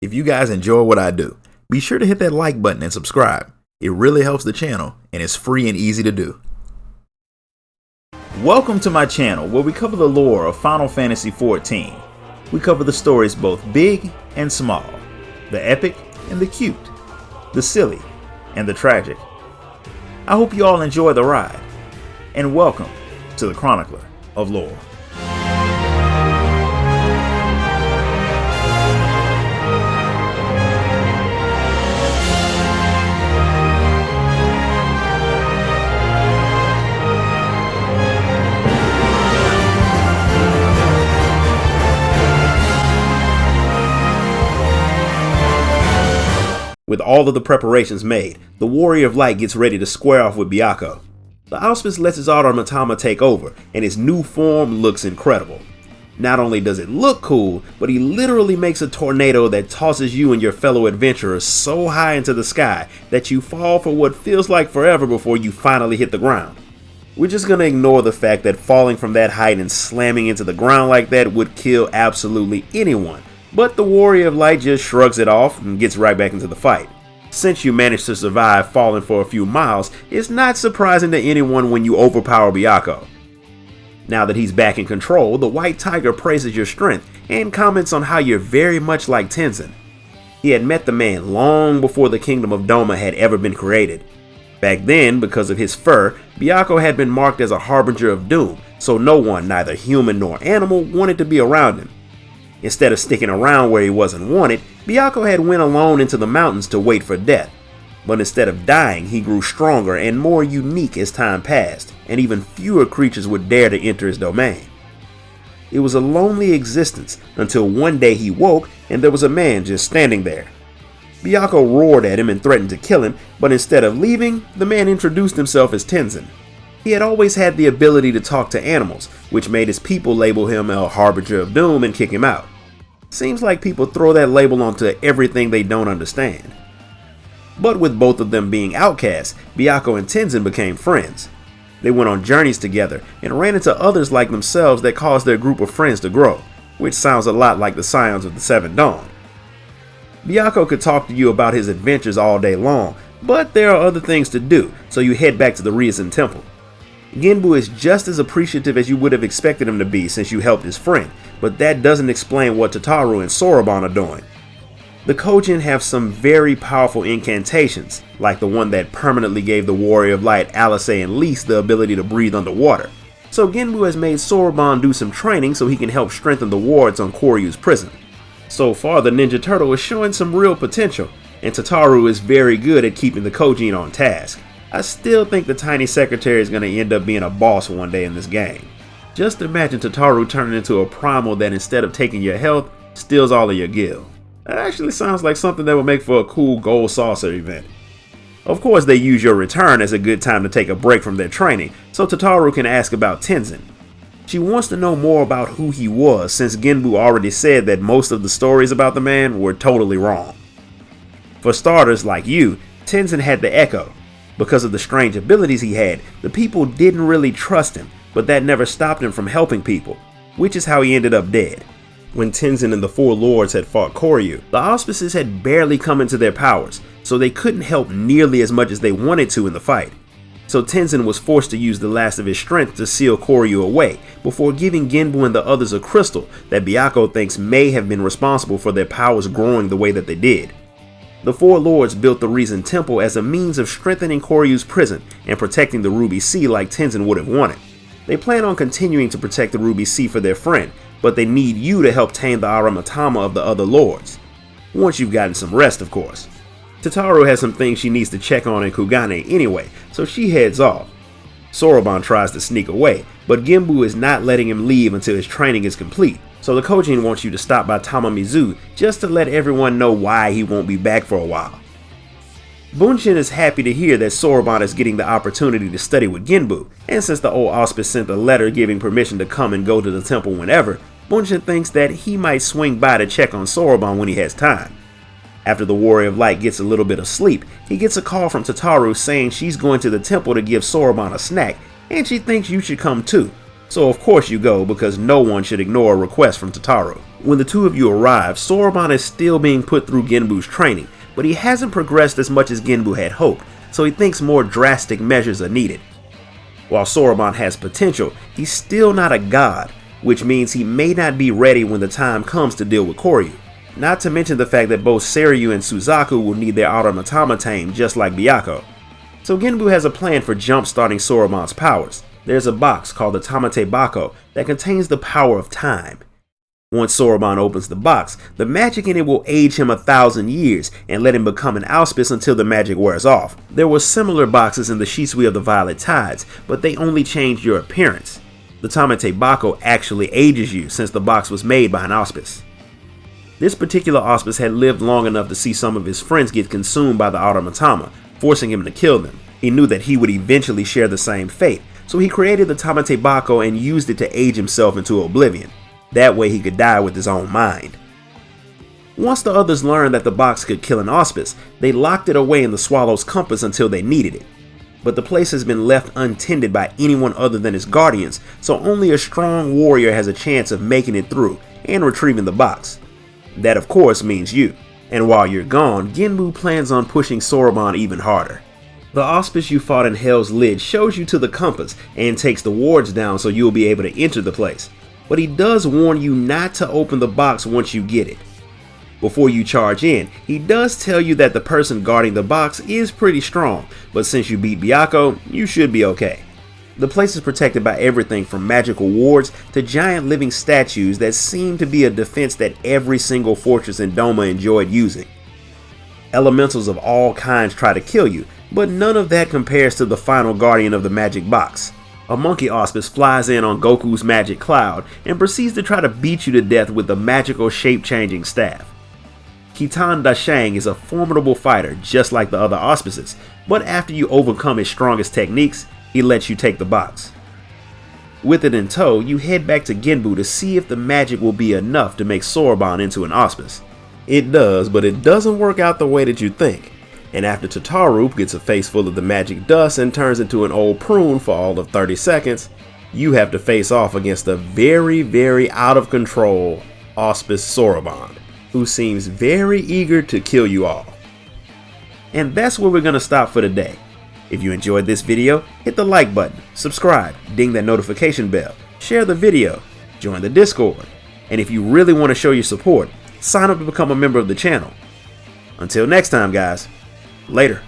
If you guys enjoy what I do, be sure to hit that like button and subscribe. It really helps the channel and it's free and easy to do. Welcome to my channel where we cover the lore of Final Fantasy XIV. We cover the stories both big and small, the epic and the cute, the silly and the tragic. I hope you all enjoy the ride, and welcome to the Chronicler of Lore. With all of the preparations made, the Warrior of Light gets ready to square off with Byakko. The Auspice lets his automatoma take over, and his new form looks incredible. Not only does it look cool, but he literally makes a tornado that tosses you and your fellow adventurers so high into the sky that you fall for what feels like forever before you finally hit the ground. We're just gonna ignore the fact that falling from that height and slamming into the ground like that would kill absolutely anyone. But the Warrior of Light just shrugs it off and gets right back into the fight. Since you managed to survive falling for a few miles, it's not surprising to anyone when you overpower Byakko. Now that he's back in control, the White Tiger praises your strength and comments on how you're very much like Tenzin. He had met the man long before the Kingdom of Doma had ever been created. Back then, because of his fur, Byakko had been marked as a harbinger of doom, so no one, neither human nor animal, wanted to be around him. Instead of sticking around where he wasn't wanted, Byakko had went alone into the mountains to wait for death. But instead of dying, he grew stronger and more unique as time passed, and even fewer creatures would dare to enter his domain. It was a lonely existence until one day he woke and there was a man just standing there. Byakko roared at him and threatened to kill him, but instead of leaving, the man introduced himself as Tenzin. He had always had the ability to talk to animals, which made his people label him a harbinger of doom and kick him out. Seems like people throw that label onto everything they don't understand. But with both of them being outcasts, Byakko and Tenzin became friends. They went on journeys together and ran into others like themselves that caused their group of friends to grow, which sounds a lot like the Scions of the Seven Dawn. Byakko could talk to you about his adventures all day long, but there are other things to do, so you head back to the Ryuzen Temple. Genbu is just as appreciative as you would have expected him to be since you helped his friend, but that doesn't explain what Tataru and Soroban are doing. The Kojin have some very powerful incantations, like the one that permanently gave the Warrior of Light, Alice and Lise the ability to breathe underwater. So Genbu has made Soroban do some training so he can help strengthen the wards on Koryu's prison. So far the Ninja Turtle is showing some real potential, and Tataru is very good at keeping the Kojin on task. I still think the tiny secretary is going to end up being a boss one day in this game. Just imagine Tataru turning into a primal that instead of taking your health, steals all of your gil. That actually sounds like something that would make for a cool gold saucer event. Of course they use your return as a good time to take a break from their training, so Tataru can ask about Tenzin. She wants to know more about who he was since Genbu already said that most of the stories about the man were totally wrong. For starters, like you, Tenzin had the Echo. Because of the strange abilities he had, the people didn't really trust him, but that never stopped him from helping people, which is how he ended up dead. When Tenzin and the Four Lords had fought Koryu, the Auspices had barely come into their powers, so they couldn't help nearly as much as they wanted to in the fight. So Tenzin was forced to use the last of his strength to seal Koryu away, before giving Genbu and the others a crystal that Byakko thinks may have been responsible for their powers growing the way that they did. The Four Lords built the Ryuzen Temple as a means of strengthening Koryu's prison and protecting the Ruby Sea like Tenzin would have wanted. They plan on continuing to protect the Ruby Sea for their friend, but they need you to help tame the Aramatama of the other lords. Once you've gotten some rest, of course. Tataru has some things she needs to check on in Kugane anyway, so she heads off. Soroban tries to sneak away, but Genbu is not letting him leave until his training is complete. So the Kojin wants you to stop by Tamamizu just to let everyone know why he won't be back for a while. Bunshin is happy to hear that Soroban is getting the opportunity to study with Genbu, and since the old Auspice sent a letter giving permission to come and go to the temple whenever, Bunshin thinks that he might swing by to check on Soroban when he has time. After the Warrior of Light gets a little bit of sleep, he gets a call from Tataru saying she's going to the temple to give Soroban a snack, and she thinks you should come too. so of course you go because no one should ignore a request from Tataru. When the two of you arrive, Soroban is still being put through Genbu's training, but he hasn't progressed as much as Genbu had hoped, so he thinks more drastic measures are needed. While Soroban has potential, he's still not a god, which means he may not be ready when the time comes to deal with Koryu. Not to mention the fact that both Seiryu and Suzaku will need their automatama tamed just like Byakko. So Genbu has a plan for jump-starting Soroban's powers. There's a box called the Tamatebako that contains the power of time. Once Soroban opens the box, the magic in it will age him 1,000 years and let him become an auspice until the magic wears off. There were similar boxes in the Shisui of the Violet Tides, but they only changed your appearance. The Tamatebako actually ages you since the box was made by an auspice. This particular auspice had lived long enough to see some of his friends get consumed by the automatama, forcing him to kill them. He knew that he would eventually share the same fate, so he created the Tamatebako and used it to age himself into oblivion. That way he could die with his own mind. Once the others learned that the box could kill an auspice, they locked it away in the Swallow's compass until they needed it. But the place has been left untended by anyone other than its guardians, so only a strong warrior has a chance of making it through and retrieving the box. That of course means you. And while you're gone, Genbu plans on pushing Soroban even harder. The auspice you fought in Hell's Lid shows you to the compass and takes the wards down so you'll be able to enter the place. But he does warn you not to open the box once you get it. Before you charge in, he does tell you that the person guarding the box is pretty strong, but since you beat Byakko, you should be okay. The place is protected by everything from magical wards to giant living statues that seem to be a defense that every single fortress in Doma enjoyed using. Elementals of all kinds try to kill you, but none of that compares to the final guardian of the magic box. A monkey auspice flies in on Goku's magic cloud and proceeds to try to beat you to death with the magical shape-changing staff. Kitan Dashang is a formidable fighter just like the other auspices, but after you overcome his strongest techniques, he lets you take the box. With it in tow, you head back to Genbu to see if the magic will be enough to make Soroban into an auspice. It does, but it doesn't work out the way that you think. And after Tataru gets a face full of the magic dust and turns into an old prune for all of 30 seconds, you have to face off against a very out of control auspice Soroban, who seems very eager to kill you all. And that's where we're going to stop for today. If you enjoyed this video, hit the like button, subscribe, ding that notification bell, share the video, join the Discord, and if you really want to show your support, sign up to become a member of the channel. Until next time guys, later.